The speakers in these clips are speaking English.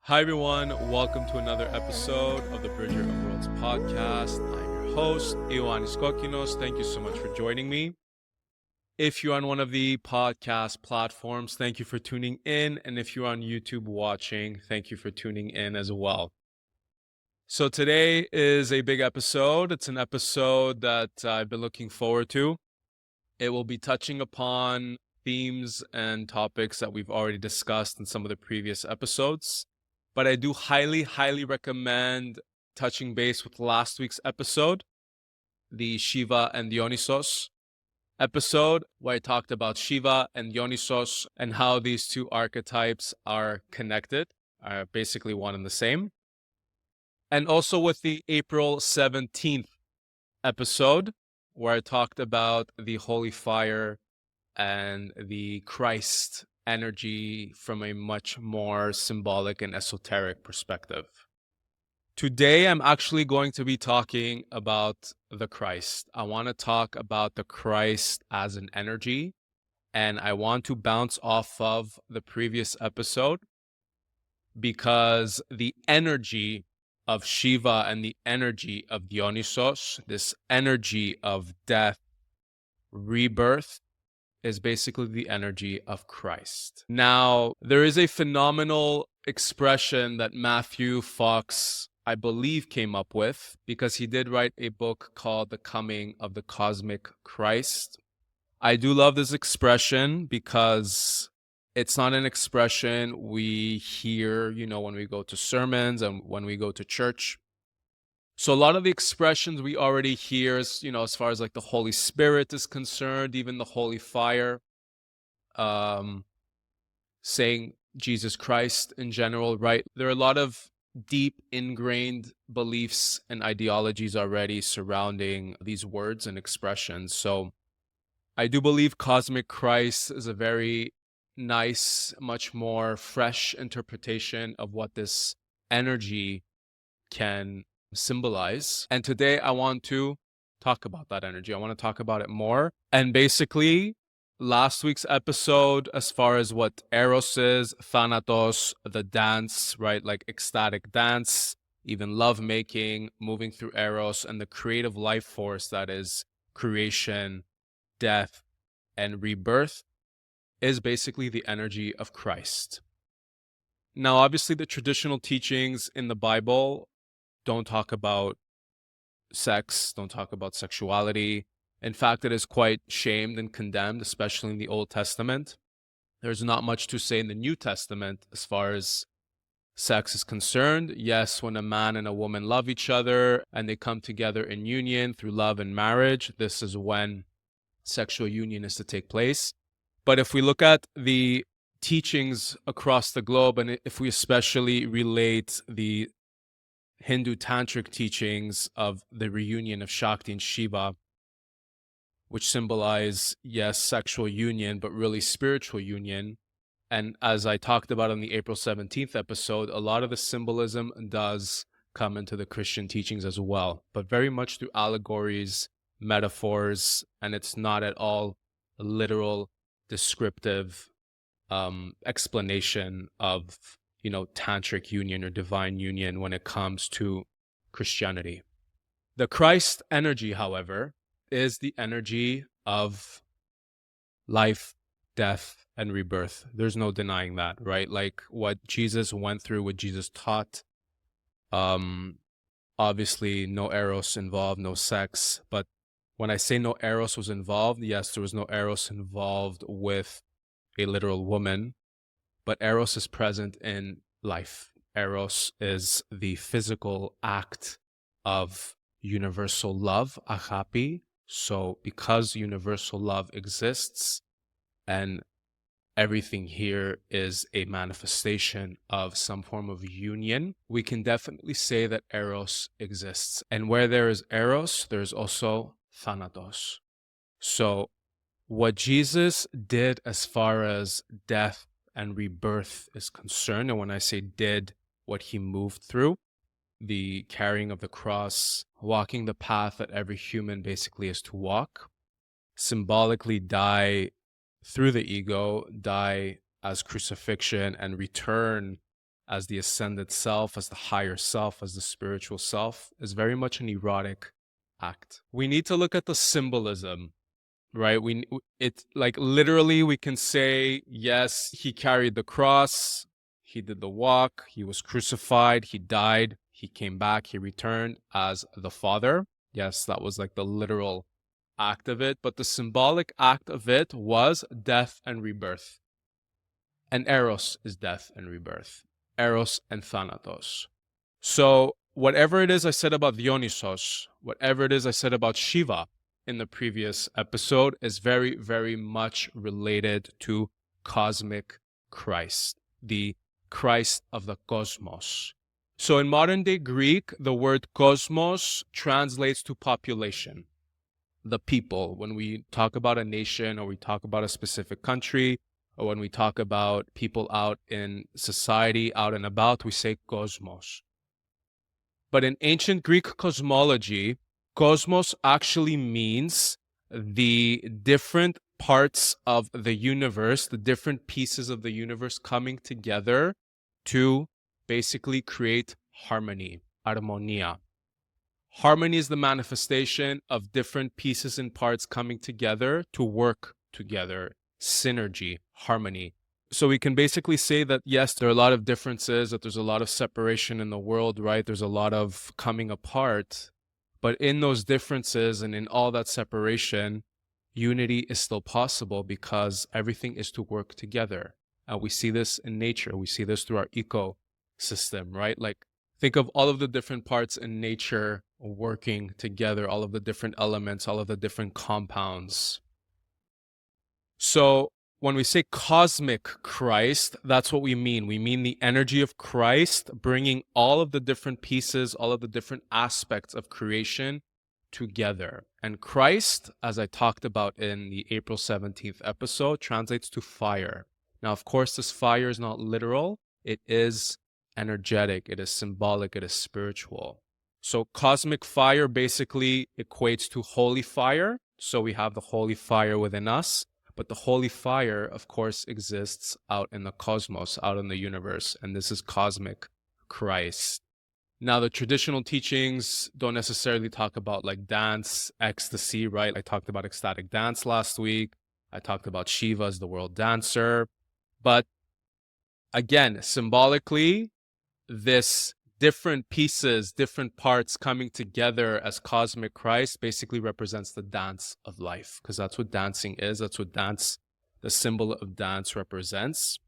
Hi, everyone. Welcome to another episode of the Bridger of Worlds podcast. I'm your host, Ioannis Kokkinos. Thank you so much for joining me. If you're on one of the podcast platforms, thank you for tuning in. And if you're on YouTube watching, thank you for tuning in as well. So today is a big episode. It's an episode that I've been looking forward to. It will be touching upon themes and topics that we've already discussed in some of the previous episodes. But I do highly recommend touching base with last week's episode, the Shiva and Dionysus episode, where I talked about Shiva and Dionysus and how these two archetypes are connected, are basically one and the same. And also with the April 17th episode, where I talked about the holy fire and the Christ energy from a much more symbolic and esoteric perspective. Today, I'm actually going to be talking about the Christ. I want to talk about the Christ as an energy, and I want to bounce off of the previous episode because the energy of Shiva and the energy of Dionysus, this energy of death, rebirth, is basically the energy of Christ. Now, there is a phenomenal expression that Matthew Fox, I believe, came up with because he did write a book called The Coming of the Cosmic Christ. I do love this expression because it's not an expression we hear, when we go to sermons and when we go to church. So a lot of the expressions we already hear is, as far as like the Holy Spirit is concerned, even the holy fire, saying Jesus Christ in general, right? There are a lot of deep ingrained beliefs and ideologies already surrounding these words and expressions. So I do believe cosmic Christ is a very nice, much more fresh interpretation of what this energy can symbolize. And today I want to talk about that energy. I want to talk about it more. And basically, last week's episode, as far as what Eros is, Thanatos, the dance, right? Like ecstatic dance, even love making, moving through Eros, and the creative life force that is creation, death, and rebirth is basically the energy of Christ. Now, obviously, the traditional teachings in the Bible don't talk about sex, don't talk about sexuality. In fact, it is quite shamed and condemned, especially in the Old Testament. There's not much to say in the New Testament as far as sex is concerned. Yes, when a man and a woman love each other and they come together in union through love and marriage, this is when sexual union is to take place. But if we look at the teachings across the globe, and if we especially relate the Hindu tantric teachings of the reunion of Shakti and Shiva, which symbolize, yes, sexual union, but really spiritual union. And as I talked about in the April 17th episode, a lot of the symbolism does come into the Christian teachings as well, but very much through allegories, metaphors, and it's not at all a literal, descriptive explanation of tantric union or divine union when it comes to Christianity. The Christ energy, however, is the energy of life, death, and rebirth. There's no denying that, right? Like what Jesus went through, what Jesus taught. Obviously, no Eros involved, no sex. But when I say no Eros was involved, yes, there was no Eros involved with a literal woman, but Eros is present in life. Eros is the physical act of universal love, agape. So because universal love exists and everything here is a manifestation of some form of union, we can definitely say that Eros exists. And where there is Eros, there's also Thanatos. So what Jesus did as far as death and rebirth is concerned, and when I say did, what he moved through, the carrying of the cross, walking the path that every human basically is to walk, symbolically die through the ego, die as crucifixion, and return as the ascended self, as the higher self, as the spiritual self, is very much an erotic act. We need to look at the symbolism, right? It's like literally we can say, yes, he carried the cross, he did the walk, he was crucified, he died, he came back, he returned as the Father. Yes, that was like the literal act of it, but the symbolic act of it was death and rebirth. And Eros is death and rebirth. Eros and Thanatos. So whatever it is I said about Dionysus, whatever it is I said about Shiva in the previous episode is very, very much related to cosmic Christ, the Christ of the cosmos. So in modern day Greek, the word cosmos translates to population, the people. When we talk about a nation or we talk about a specific country, or when we talk about people out in society, out and about, we say cosmos. But in ancient Greek cosmology, cosmos actually means the different parts of the universe, the different pieces of the universe coming together to basically create harmony, armonia. Harmony is the manifestation of different pieces and parts coming together to work together. Synergy, harmony. So we can basically say that, yes, there are a lot of differences, that there's a lot of separation in the world, right? There's a lot of coming apart. But in those differences and in all that separation, unity is still possible because everything is to work together. We see this in nature. We see this through our ecosystem, right? Like, think of all of the different parts in nature working together, all of the different elements, all of the different compounds. So when we say cosmic Christ, that's what we mean. We mean the energy of Christ bringing all of the different pieces, all of the different aspects of creation together. And Christ, as I talked about in the April 17th episode, translates to fire. Now, of course, this fire is not literal. It is energetic. It is symbolic. It is spiritual. So cosmic fire basically equates to holy fire. So we have the holy fire within us. But the holy fire, of course, exists out in the cosmos, out in the universe. And this is cosmic Christ. Now, the traditional teachings don't necessarily talk about like dance, ecstasy, right? I talked about ecstatic dance last week. I talked about Shiva as the world dancer. But again, symbolically, this different pieces, different parts coming together as cosmic Christ basically represents the dance of life, because that's what dancing is. That's what dance, the symbol of dance represents,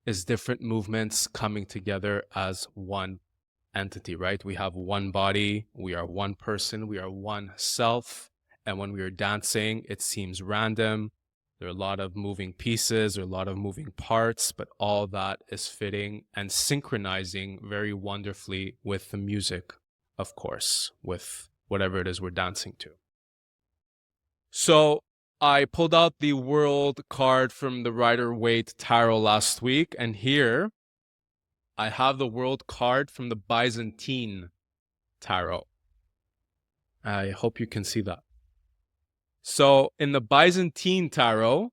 is different movements coming together as one entity, right? We have one body, we are one person, we are one self. And when we are dancing, it seems random. There are a lot of moving pieces, there are a lot of moving parts, but all that is fitting and synchronizing very wonderfully with the music, of course, with whatever it is we're dancing to. So I pulled out the world card from the Rider-Waite Tarot last week, and here I have the world card from the Byzantine Tarot. I hope you can see that. So in the Byzantine Tarot,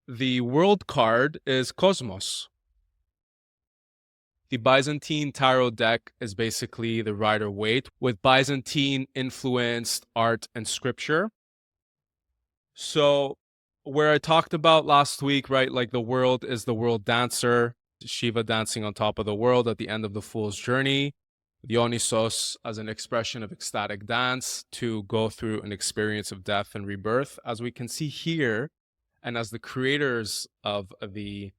the world card is Cosmos. The Byzantine Tarot deck is basically the Rider-Waite with Byzantine influenced art and scripture. So where I talked about last week, right, like the world is the world dancer, Shiva dancing on top of the world at the end of the Fool's Journey. Dionysus as an expression of ecstatic dance to go through an experience of death and rebirth. As we can see here, and as the creators of the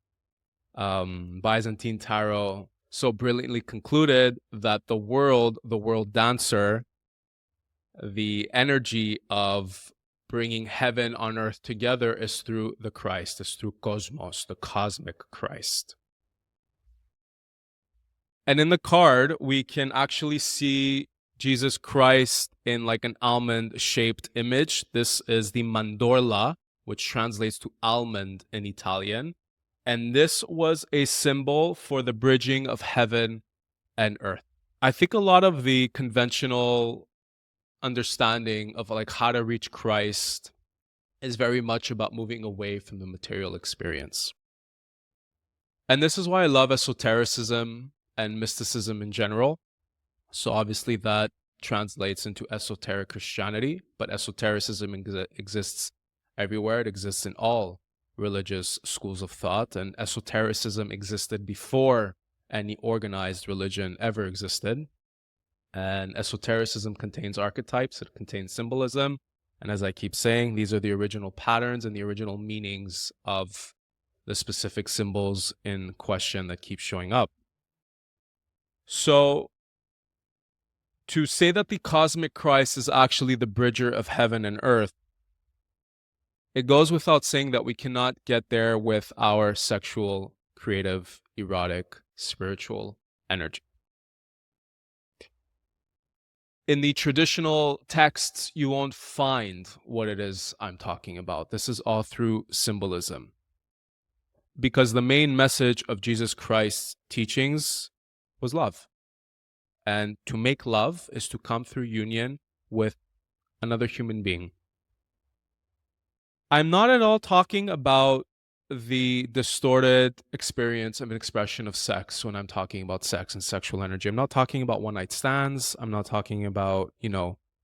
Byzantine Tarot so brilliantly concluded, that the world dancer, the energy of bringing heaven on earth together is through the Christ, is through Cosmos, the cosmic Christ. And in the card, we can actually see Jesus Christ in like an almond-shaped image. This is the mandorla, which translates to almond in Italian. And this was a symbol for the bridging of heaven and earth. I think a lot of the conventional understanding of like how to reach Christ is very much about moving away from the material experience. And this is why I love esotericism and mysticism in general. So obviously that translates into esoteric Christianity, but esotericism exists everywhere. It exists in all religious schools of thought, and esotericism existed before any organized religion ever existed. And esotericism contains archetypes, it contains symbolism, and as I keep saying, these are the original patterns and the original meanings of the specific symbols in question that keep showing up. So, to say that the cosmic Christ is actually the bridger of heaven and earth, it goes without saying that we cannot get there with our sexual, creative, erotic, spiritual energy. In the traditional texts, you won't find what it is I'm talking about. This is all through symbolism. Because the main message of Jesus Christ's teachings was love. And to make love is to come through union with another human being. I'm not at all talking about the distorted experience of an expression of sex when I'm talking about sex and sexual energy. I'm not talking about one-night stands. I'm not talking about,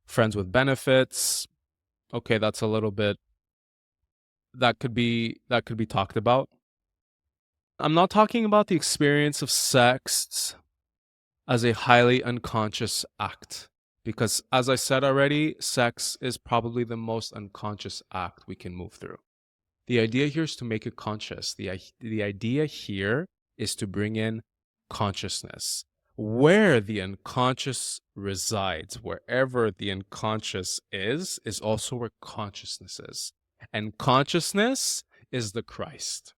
friends with benefits. Okay, that's a little bit that could be talked about. I'm not talking about the experience of sex as a highly unconscious act. Because as I said already, sex is probably the most unconscious act we can move through. The idea here is to make it conscious. The idea here is to bring in consciousness. Where the unconscious resides, wherever the unconscious is also where consciousness is. And consciousness is the Christ.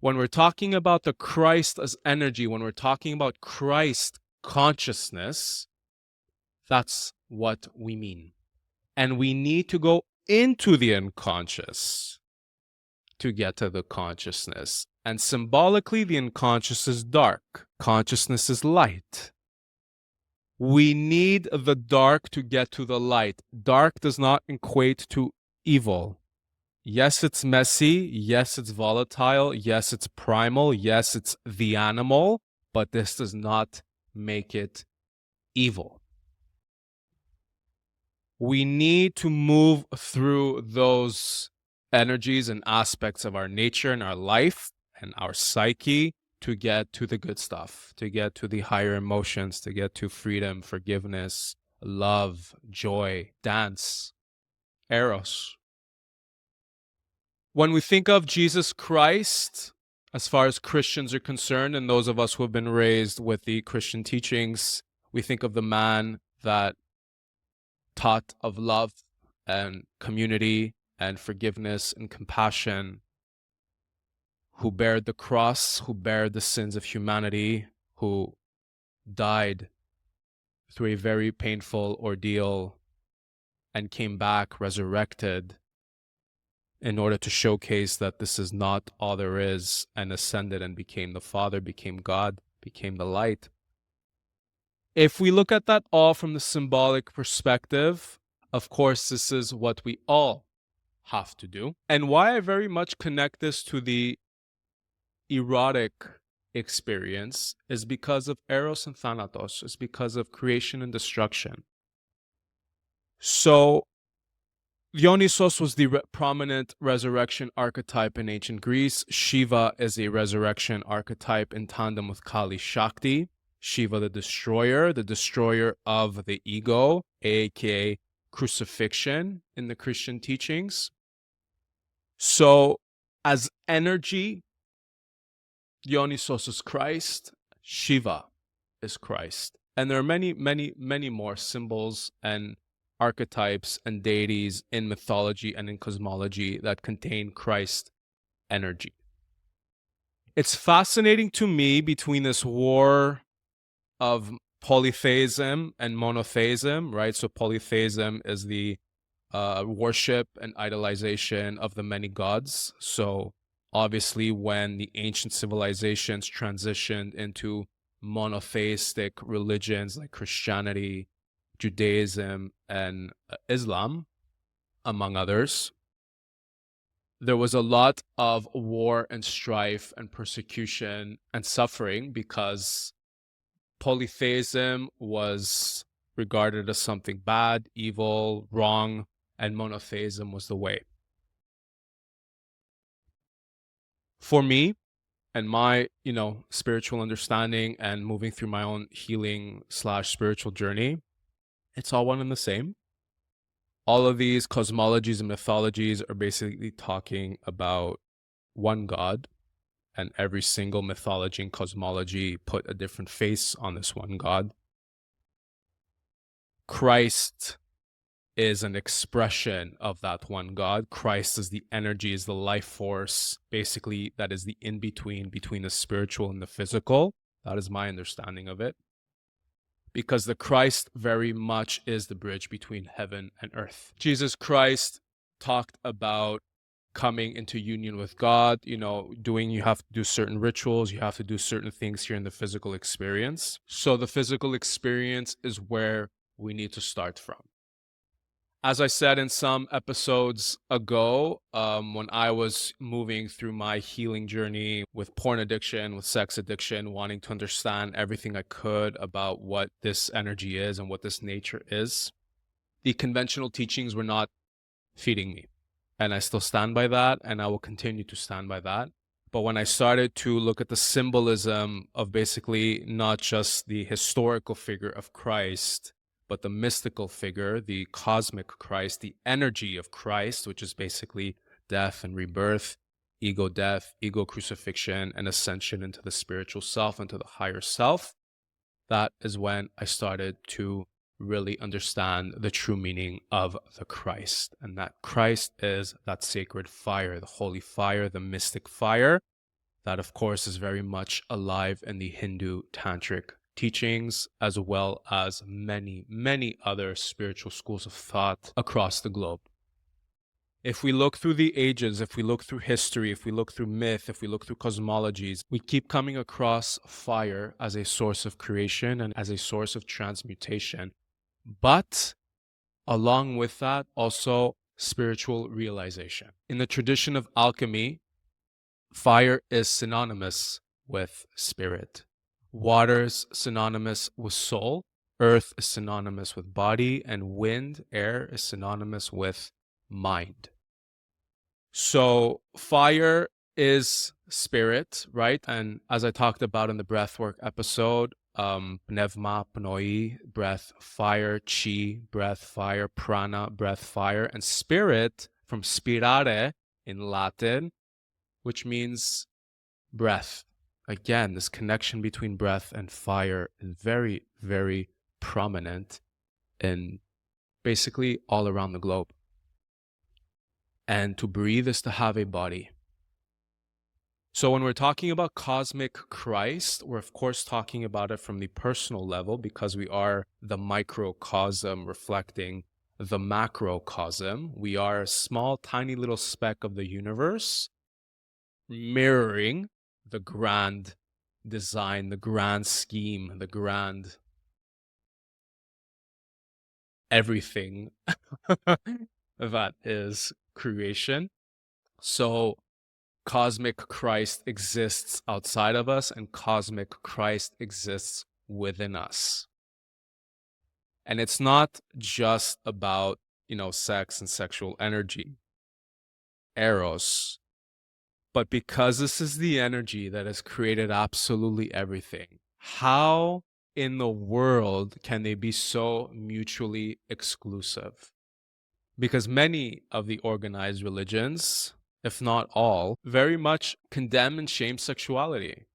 When we're talking about the Christ as energy, when we're talking about Christ consciousness, that's what we mean. And we need to go into the unconscious to get to the consciousness. And symbolically, the unconscious is dark. Consciousness is light. We need the dark to get to the light. Dark does not equate to evil. Yes, it's messy. Yes, it's volatile. Yes, it's primal. Yes, it's the animal. But this does not make it evil. We need to move through those energies and aspects of our nature and our life and our psyche to get to the good stuff, to get to the higher emotions, to get to freedom, forgiveness, love, joy, dance, Eros. When we think of Jesus Christ, as far as Christians are concerned, and those of us who have been raised with the Christian teachings, we think of the man that taught of love and community and forgiveness and compassion, who bared the cross, who bared the sins of humanity, who died through a very painful ordeal and came back resurrected in order to showcase that this is not all there is, and ascended and became the Father, became God, became the light. If we look at that all from the symbolic perspective, of course, this is what we all have to do. And why I very much connect this to the erotic experience is because of Eros and Thanatos, is because of creation and destruction. So Dionysus was the prominent resurrection archetype in ancient Greece. Shiva is a resurrection archetype in tandem with Kali Shakti. Shiva, the destroyer of the ego, aka crucifixion in the Christian teachings. So, as energy, Dionysus is Christ, Shiva is Christ. And there are many, many, many more symbols and archetypes and deities in mythology and in cosmology that contain Christ energy. It's fascinating to me between this war of polytheism and monotheism, right? So polytheism is the worship and idolization of the many gods. So obviously when the ancient civilizations transitioned into monotheistic religions like Christianity, Judaism, and Islam, among others, there was a lot of war and strife and persecution and suffering because polytheism was regarded as something bad, evil, wrong, and monotheism was the way. For me and my, spiritual understanding and moving through my own healing / spiritual journey, it's all one and the same. All of these cosmologies and mythologies are basically talking about one God, and every single mythology and cosmology put a different face on this one God. Christ is an expression of that one God. Christ is the energy, is the life force, basically, that is the in-between between the spiritual and the physical. That is my understanding of it. Because the Christ very much is the bridge between heaven and earth. Jesus Christ talked about coming into union with God, you have to do certain rituals, you have to do certain things here in the physical experience. So the physical experience is where we need to start from. As I said in some episodes ago, when I was moving through my healing journey with porn addiction, with sex addiction, wanting to understand everything I could about what this energy is and what this nature is, the conventional teachings were not feeding me. And I still stand by that, and I will continue to stand by that. But when I started to look at the symbolism of basically not just the historical figure of Christ, but the mystical figure, the cosmic Christ, the energy of Christ, which is basically death and rebirth, ego death, ego crucifixion, and ascension into the spiritual self, into the higher self, that is when I started to really understand the true meaning of the Christ. And that Christ is that sacred fire, the holy fire, the mystic fire, that of course is very much alive in the Hindu tantric teachings, as well as many, many other spiritual schools of thought across the globe. If we look through the ages, if we look through history, if we look through myth, if we look through cosmologies, we keep coming across fire as a source of creation and as a source of transmutation. But along with that, also spiritual realization. In the tradition of alchemy, fire is synonymous with spirit. Water is synonymous with soul. Earth is synonymous with body. And wind, air, is synonymous with mind. So fire is spirit, right? And as I talked about in the breathwork episode, pneuma, pnoi, breath, fire, chi, breath, fire, prana, breath, fire, and spirit from spirare in Latin, which means breath. Again, this connection between breath and fire is very, very prominent in basically all around the globe. And to breathe is to have a body. So when we're talking about cosmic Christ, we're of course talking about it from the personal level because we are the microcosm reflecting the macrocosm. We are a small, tiny little speck of the universe mirroring the grand design, the grand scheme, the grand everything that is creation. So cosmic Christ exists outside of us and cosmic Christ exists within us. And it's not just about, sex and sexual energy, Eros, but because this is the energy that has created absolutely everything. How in the world can they be so mutually exclusive? Because many of the organized religions, if not all, very much condemn and shame sexuality.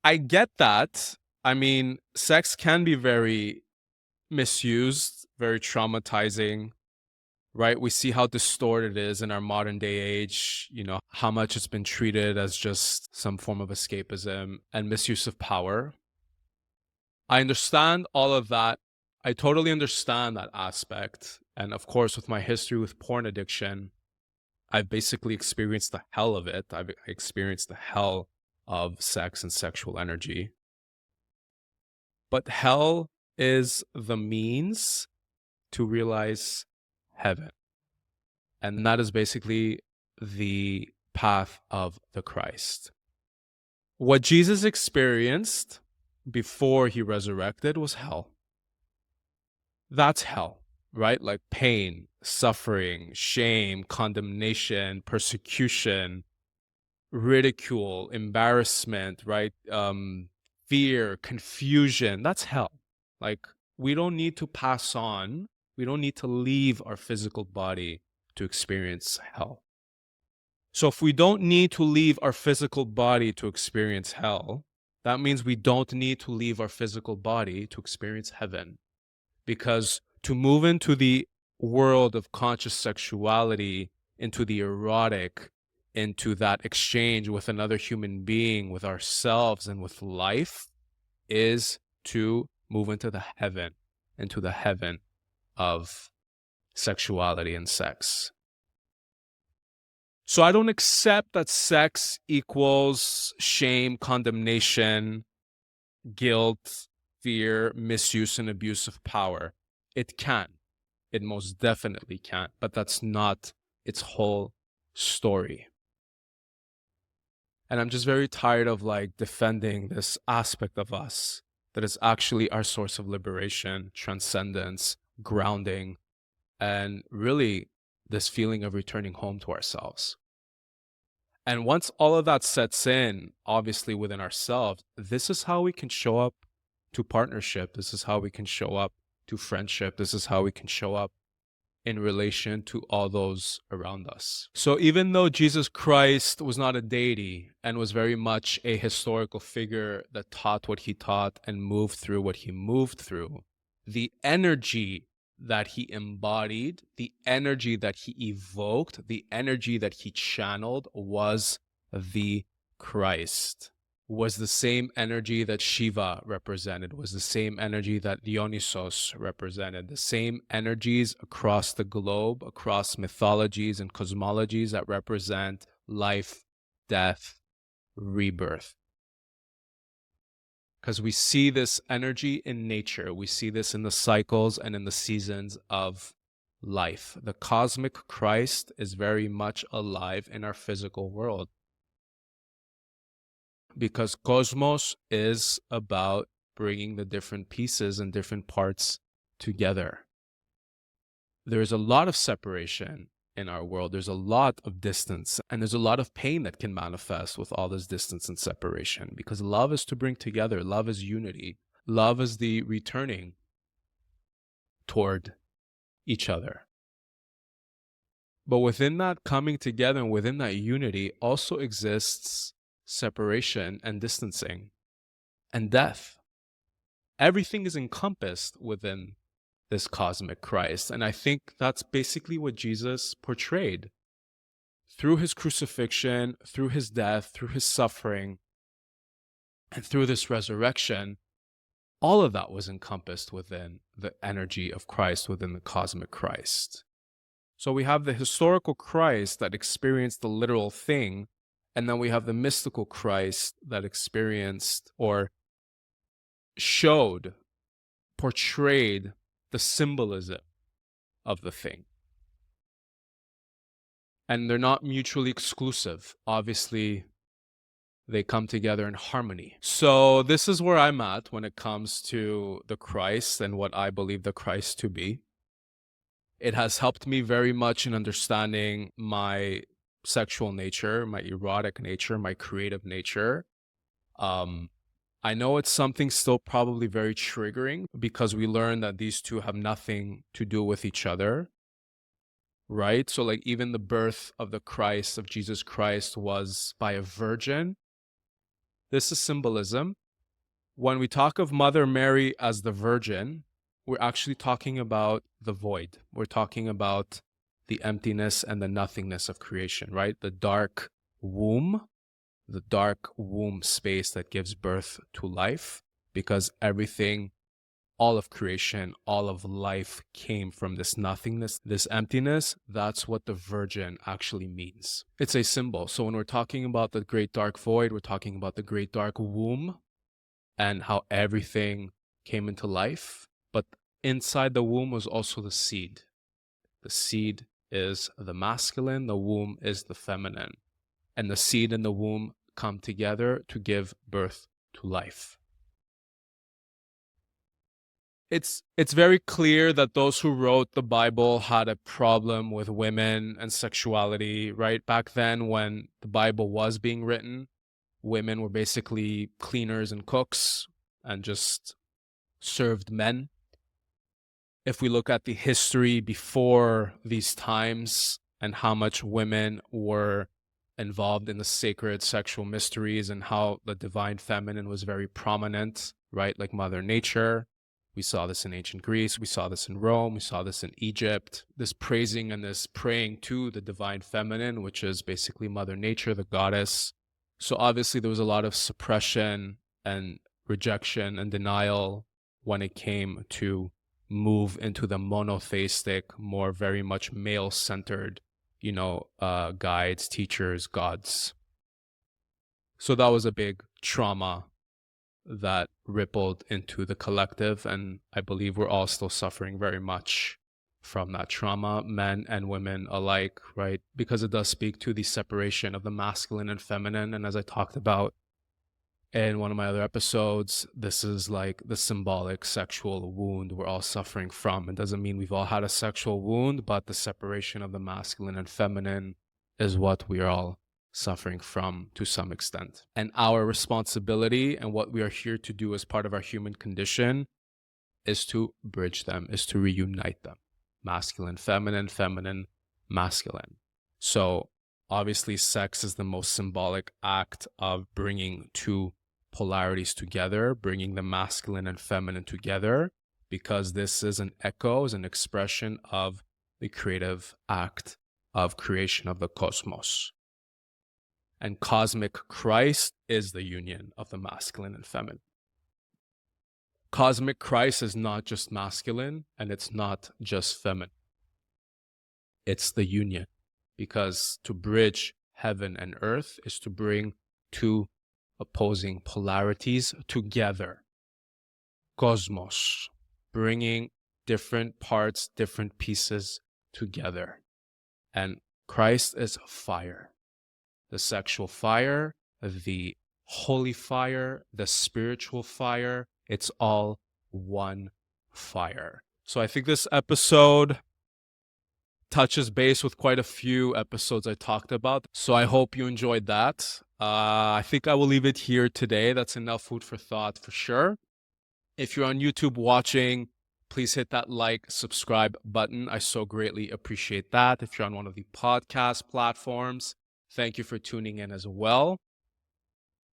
I get that. I mean, sex can be very misused, very traumatizing, right? We see how distorted it is in our modern day age, how much it's been treated as just some form of escapism and misuse of power. I understand all of that. I totally understand that aspect. And of course, with my history with porn addiction, I've basically experienced the hell of it. I've experienced the hell of sex and sexual energy. But hell is the means to realize heaven. And that is basically the path of the Christ. What Jesus experienced before he resurrected was hell. That's hell, right? Like pain, suffering, shame, condemnation, persecution, ridicule, embarrassment, right? Fear, confusion. That's hell. Like, we don't need to pass on. We don't need to leave our physical body to experience hell. So if we don't need to leave our physical body to experience hell, that means we don't need to leave our physical body to experience heaven. Because to move into the world of conscious sexuality, into the erotic, into that exchange with another human being, with ourselves and with life, is to move into the heaven of sexuality and sex. So I don't accept that sex equals shame, condemnation, guilt, fear, misuse, and abuse of power. It can. It most definitely can. But that's not its whole story. And I'm just very tired of defending this aspect of us that is actually our source of liberation, transcendence, grounding, and really this feeling of returning home to ourselves. And once all of that sets in, obviously within ourselves, this is how we can show up to partnership. This is how we can show up to friendship. This is how we can show up in relation to all those around us. So even though Jesus Christ was not a deity and was very much a historical figure that taught what he taught and moved through what he moved through, the energy that he embodied, the energy that he evoked, the energy that he channeled was the Christ, was the same energy that Shiva represented, was the same energy that Dionysus represented, the same energies across the globe, across mythologies and cosmologies that represent life, death, rebirth. Because we see this energy in nature. We see this in the cycles and in the seasons of life. The cosmic Christ is very much alive in our physical world. Because cosmos is about bringing the different pieces and different parts together. There's a lot of separation in our world. There's a lot of distance, and there's a lot of pain that can manifest with all this distance and separation, because love is to bring together. Love is unity. Love is the returning toward each other. But within that coming together and within that unity also exists separation and distancing and death. Everything is encompassed within this cosmic Christ. And I think that's basically what Jesus portrayed. Through his crucifixion, through his death, through his suffering, and through this resurrection, all of that was encompassed within the energy of Christ, within the cosmic Christ. So we have the historical Christ that experienced the literal thing, and then we have the mystical Christ that experienced or showed, portrayed the symbolism of the thing. And they're not mutually exclusive. Obviously, they come together in harmony. So this is where I'm at when it comes to the Christ and what I believe the Christ to be. It has helped me very much in understanding my sexual nature, my erotic nature, my creative nature. I know it's something still probably very triggering because we learn that these two have nothing to do with each other, right? So even the birth of the Christ, of Jesus Christ, was by a virgin. This is symbolism. When we talk of Mother Mary as the virgin, we're actually talking about the void. We're talking about the emptiness and the nothingness of creation, right? The dark womb space that gives birth to life, because everything, all of creation, all of life came from this nothingness, this emptiness. That's what the virgin actually means. It's a symbol. So when we're talking about the great dark void, we're talking about the great dark womb and how everything came into life. But inside the womb was also the seed is the masculine, the womb is the feminine, and the seed and the womb come together to give birth to life. It's very clear that those who wrote the Bible had a problem with women and sexuality, right? Back then, when the Bible was being written, women were basically cleaners and cooks and just served men. If we look at the history before these times and how much women were involved in the sacred sexual mysteries and how the divine feminine was very prominent, right? Like Mother Nature. We saw this in ancient Greece. We saw this in Rome. We saw this in Egypt. This praising and this praying to the divine feminine, which is basically Mother Nature, the goddess. So obviously there was a lot of suppression and rejection and denial when it came to move into the monotheistic, more very much male-centered, guides, teachers, gods. So that was a big trauma that rippled into the collective, and I believe we're all still suffering very much from that trauma, men and women alike, right? Because it does speak to the separation of the masculine and feminine, and as I talked about in one of my other episodes, this is like the symbolic sexual wound we're all suffering from. It doesn't mean we've all had a sexual wound, but the separation of the masculine and feminine is what we are all suffering from to some extent. And our responsibility and what we are here to do as part of our human condition is to bridge them, is to reunite them. Masculine, feminine, masculine. So obviously sex is the most symbolic act of bringing two polarities together, bringing the masculine and feminine together, because this is an echo, is an expression of the creative act of creation of the cosmos. And cosmic Christ is the union of the masculine and feminine. Cosmic Christ is not just masculine and it's not just feminine. It's the union, because to bridge heaven and earth is to bring two opposing polarities together. Cosmos, bringing different parts, different pieces together. And Christ is fire. The sexual fire, the holy fire, the spiritual fire, it's all one fire. So I think this episode touches base with quite a few episodes I talked about. So I hope you enjoyed that. I think I will leave it here today. That's enough food for thought for sure. If you're on YouTube watching, please hit that like, subscribe button. I so greatly appreciate that. If you're on one of the podcast platforms, thank you for tuning in as well.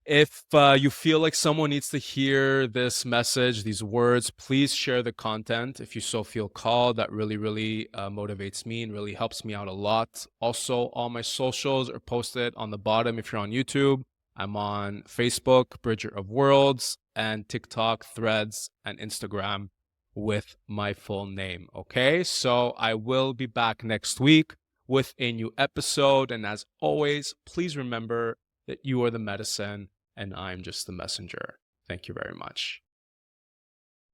If you feel like someone needs to hear this message, these words, please share the content if you so feel called. That really, really motivates me and really helps me out a lot. Also, all my socials are posted on the bottom if you're on YouTube. I'm on Facebook, Bridger of Worlds, and TikTok, Threads, and Instagram with my full name. Okay, so I will be back next week with a new episode. And as always, please remember that you are the medicine and I'm just the messenger. Thank you very much.